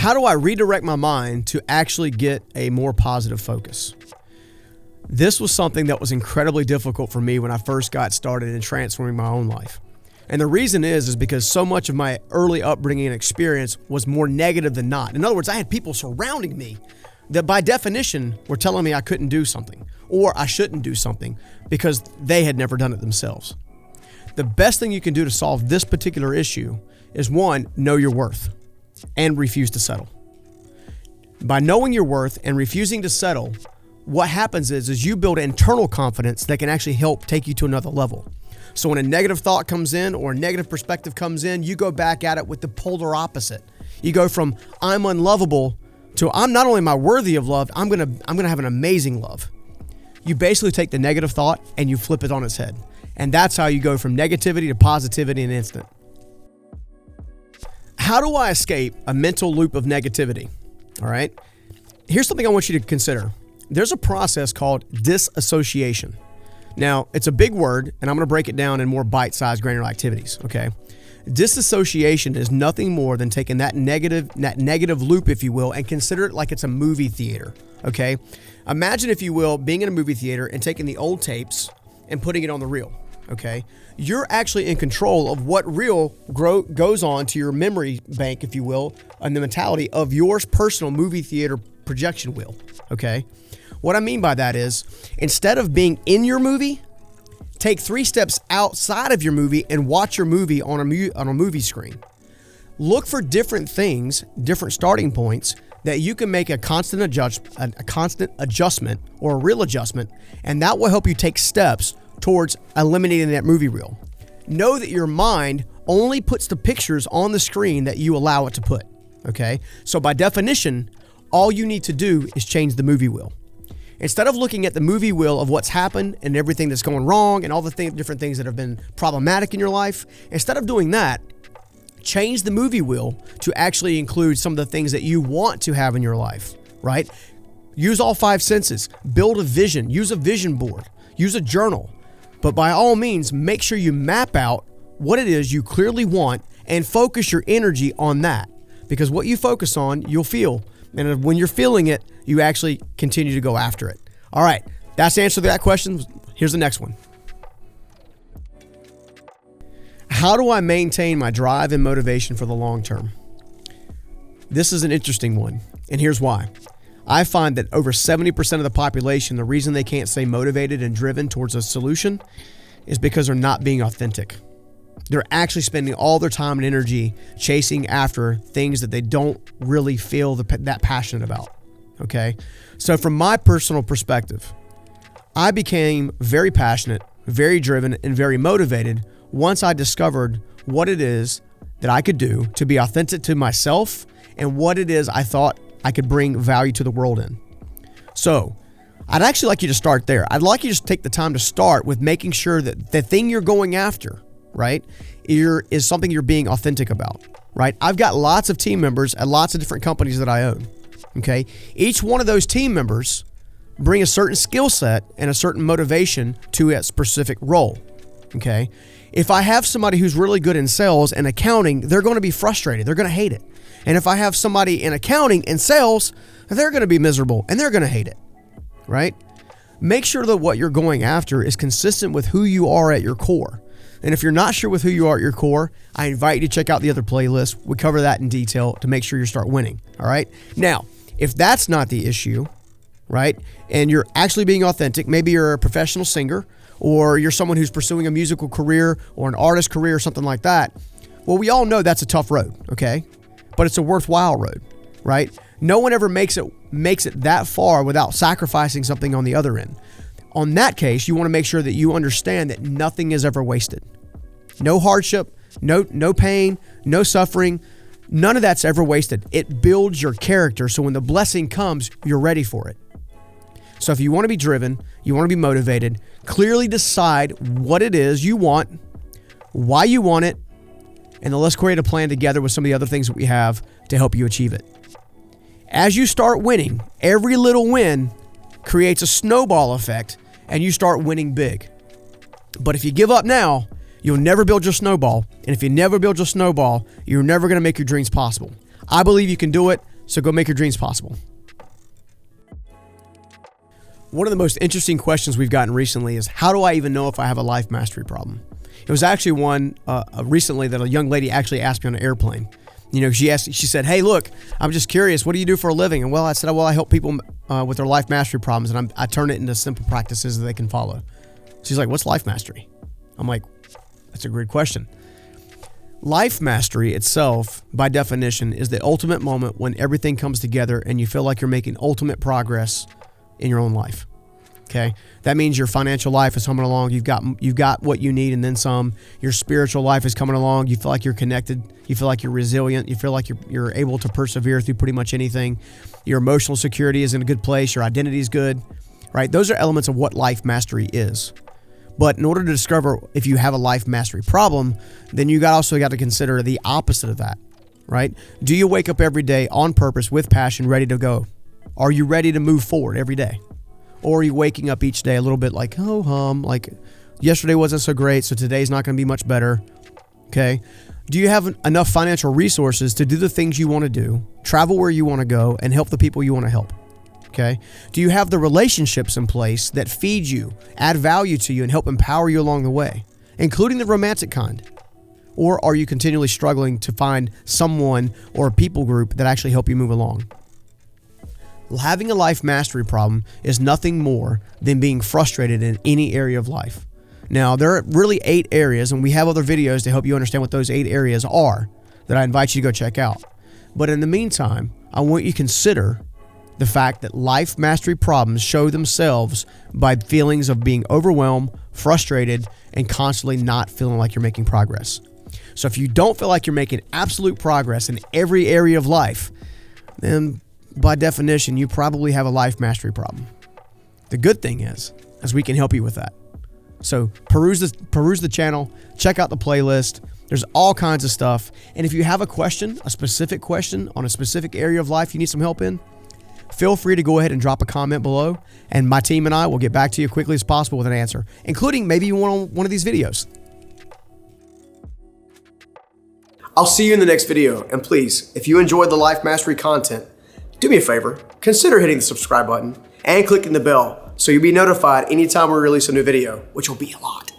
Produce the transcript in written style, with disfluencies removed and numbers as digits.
How do I redirect my mind to actually get a more positive focus? This was something that was incredibly difficult for me when I first got started in transforming my own life. And the reason is because so much of my early upbringing and experience was more negative than not. In other words, I had people surrounding me that by definition were telling me I couldn't do something or I shouldn't do something because they had never done it themselves. The best thing you can do to solve this particular issue is, one, know your worth and refuse to settle. By knowing your worth and refusing to settle, what happens is you build internal confidence that can actually help take you to another level. So when a negative thought comes in or a negative perspective comes in, you go back at it with the polar opposite. You go from I'm unlovable to I'm not only am I worthy of love, I'm gonna have an amazing love. You basically take the negative thought and you flip it on its head. And that's how you go from negativity to positivity in an instant. How do I escape a mental loop of negativity? All right. Here's something I want you to consider. There's a process called disassociation. Now, it's a big word, and I'm going to break it down in more bite-sized granular activities, okay? Disassociation is nothing more than taking that negative loop, if you will, and consider it like it's a movie theater, okay? Imagine, if you will, being in a movie theater and taking the old tapes and putting it on the reel, okay? You're actually in control of what reel goes on to your memory bank, if you will, and the mentality of your personal movie theater projection wheel, okay? What I mean by that is, instead of being in your movie, take 3 steps outside of your movie and watch your movie on a movie screen. Look for different things, different starting points that you can make a constant adjustment or a real adjustment, and that will help you take steps towards eliminating that movie reel. Know that your mind only puts the pictures on the screen that you allow it to put, okay? So by definition, all you need to do is change the movie wheel. Instead of looking at the movie wheel of what's happened and everything that's going wrong and all the different things that have been problematic in your life, instead of doing that, change the movie wheel to actually include some of the things that you want to have in your life, right? Use all 5 senses, build a vision, use a vision board, use a journal. But by all means, make sure you map out what it is you clearly want and focus your energy on that. Because what you focus on, you'll feel. And when you're feeling it, you actually continue to go after it. All right, that's the answer to that question. Here's the next one. How do I maintain my drive and motivation for the long term? This is an interesting one, and here's why. I find that over 70% of the population, the reason they can't stay motivated and driven towards a solution is because they're not being authentic. They're actually spending all their time and energy chasing after things that they don't really feel that passionate about, okay? So from my personal perspective, I became very passionate, very driven, and very motivated once I discovered what it is that I could do to be authentic to myself and what it is I thought I could bring value to the world in. So I'd actually like you to start there. I'd like you to just take the time to start with making sure that the thing you're going after, right, is something you're being authentic about, right? I've got lots of team members at lots of different companies that I own, okay? Each one of those team members bring a certain skill set and a certain motivation to a specific role, okay? If I have somebody who's really good in sales and accounting, they're going to be frustrated. They're going to hate it. And if I have somebody in accounting and sales, they're going to be miserable and they're going to hate it, right? Make sure that what you're going after is consistent with who you are at your core. And if you're not sure with who you are at your core, I invite you to check out the other playlist. We cover that in detail to make sure you start winning, all right? Now, if that's not the issue, right, and you're actually being authentic, maybe you're a professional singer or you're someone who's pursuing a musical career or an artist career or something like that, well, we all know that's a tough road, okay? But it's a worthwhile road, right? No one ever makes it that far without sacrificing something on the other end. On that case, you want to make sure that you understand that nothing is ever wasted. No hardship, no pain, no suffering, none of that's ever wasted. It builds your character so when the blessing comes, you're ready for it. So if you want to be driven, you want to be motivated, clearly decide what it is you want, why you want it, and then let's create a plan together with some of the other things that we have to help you achieve it. As you start winning, every little win creates a snowball effect and you start winning big. But if you give up now, you'll never build your snowball. And if you never build your snowball, you're never going to make your dreams possible. I believe you can do it. So go make your dreams possible. One of the most interesting questions we've gotten recently is, how do I even know if I have a life mastery problem? It was actually one recently that a young lady actually asked me on an airplane. She said, hey, look, I'm just curious, what do you do for a living? And I said, I help people with their life mastery problems, and I turn it into simple practices that they can follow. She's like, what's life mastery? I'm like, that's a great question. Life mastery itself, by definition, is the ultimate moment when everything comes together and you feel like you're making ultimate progress in your own life. Okay, that means your financial life is coming along. You've got what you need and then some. Your spiritual life is coming along. You feel like you're connected. You feel like you're resilient. You feel like you're able to persevere through pretty much anything. Your emotional security is in a good place. Your identity is good, right? Those are elements of what life mastery is. But in order to discover if you have a life mastery problem, then you also got to consider the opposite of that, right? Do you wake up every day on purpose with passion, ready to go? Are you ready to move forward every day? Or are you waking up each day a little bit like, like yesterday wasn't so great, so today's not going to be much better, okay? Do you have enough financial resources to do the things you want to do, travel where you want to go, and help the people you want to help, okay? Do you have the relationships in place that feed you, add value to you, and help empower you along the way, including the romantic kind? Or are you continually struggling to find someone or a people group that actually help you move along? Having a life mastery problem is nothing more than being frustrated in any area of life. Now, there are really 8 areas, and we have other videos to help you understand what those 8 areas are that I invite you to go check out. But in the meantime, I want you to consider the fact that life mastery problems show themselves by feelings of being overwhelmed, frustrated, and constantly not feeling like you're making progress. So if you don't feel like you're making absolute progress in every area of life, then by definition, you probably have a life mastery problem. The good thing is we can help you with that. So peruse the channel, check out the playlist. There's all kinds of stuff. And if you have a specific question on a specific area of life you need some help in, feel free to go ahead and drop a comment below, and my team and I will get back to you quickly as possible with an answer, including maybe you want one of these videos. I'll see you in the next video. And please, if you enjoyed the life mastery content, do me a favor, consider hitting the subscribe button and clicking the bell so you'll be notified anytime we release a new video, which will be a lot.